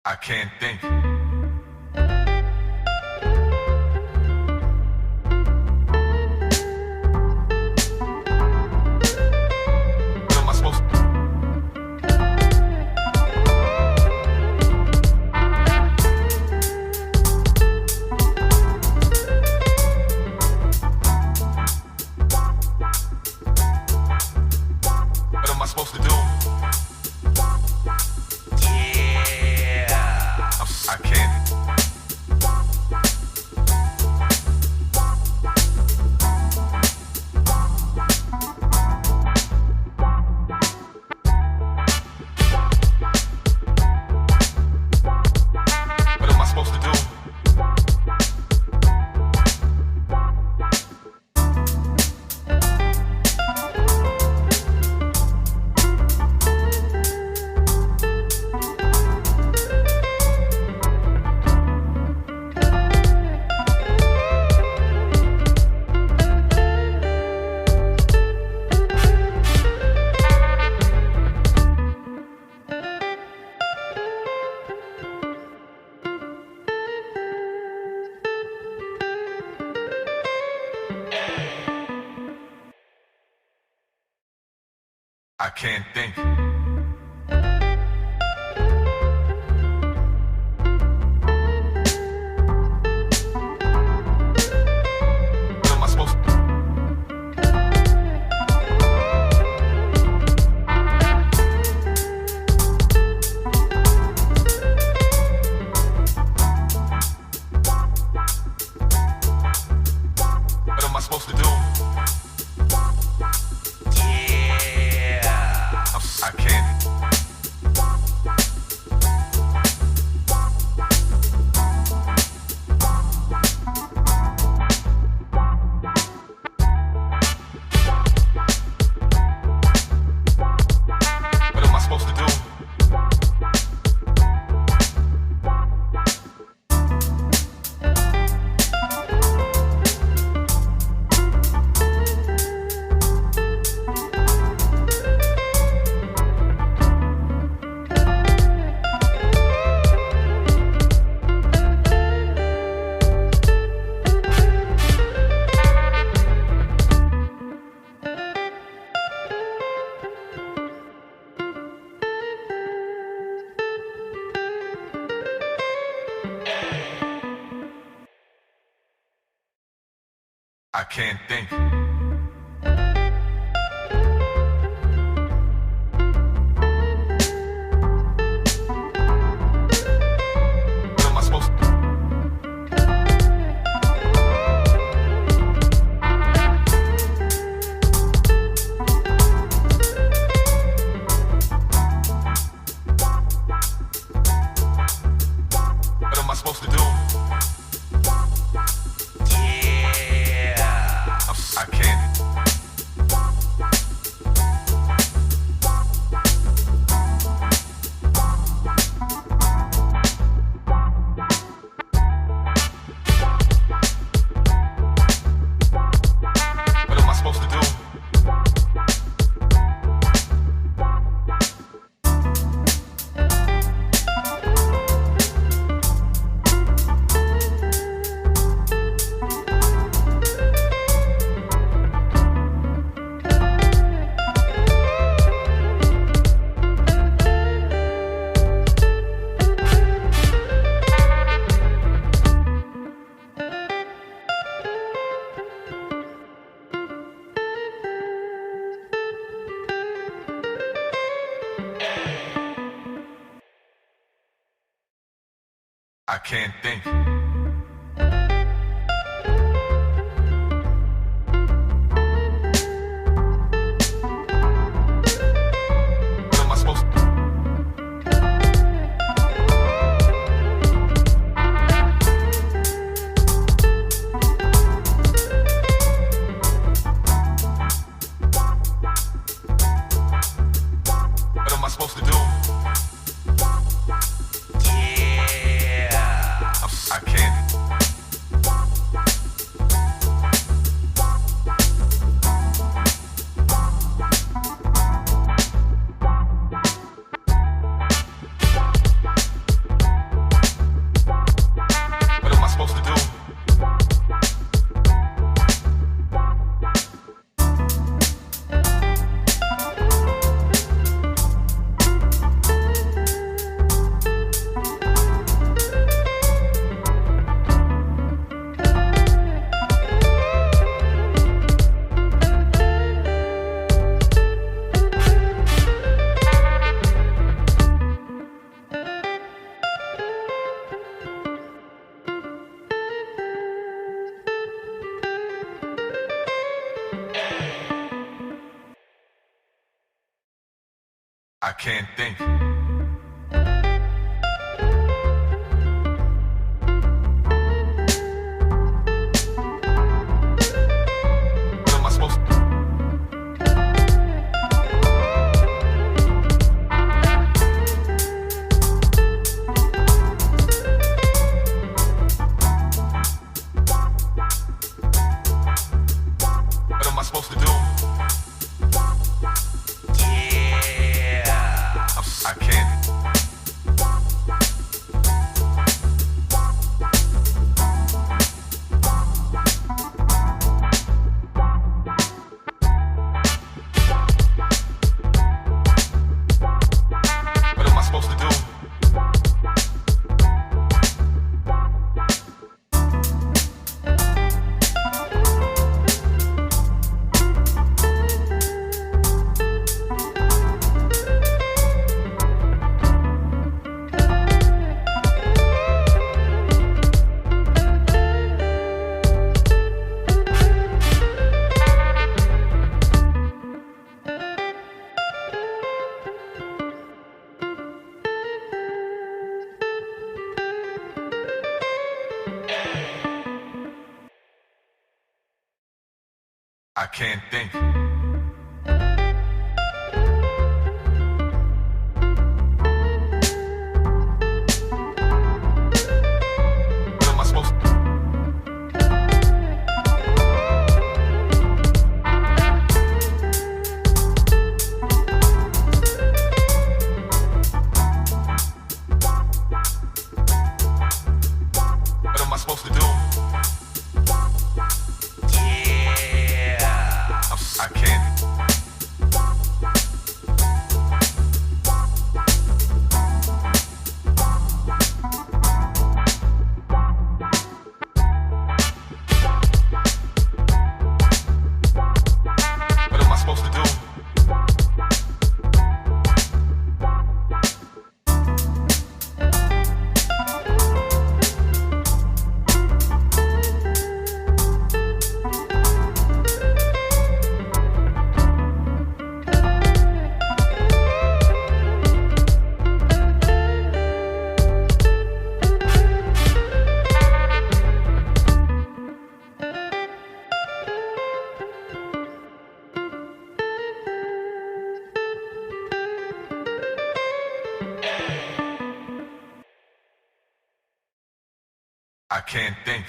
I can't think. What am I supposed to? What am I supposed to do? I can't. What am I supposed to do? I can't think. What am I supposed to? What am I supposed to do? I can't. What am I supposed to do? I can't think. What am I supposed to? What am I supposed to do? I can't. What am I supposed to do? I can't think. What am I supposed to? What am I supposed to do? I can't. I can't think. What am I supposed to do? What am I supposed to do? I can't. What am I supposed to do? I can't think. What am I supposed to do? What am I supposed to do? I can't. What am I supposed to do? I can't think.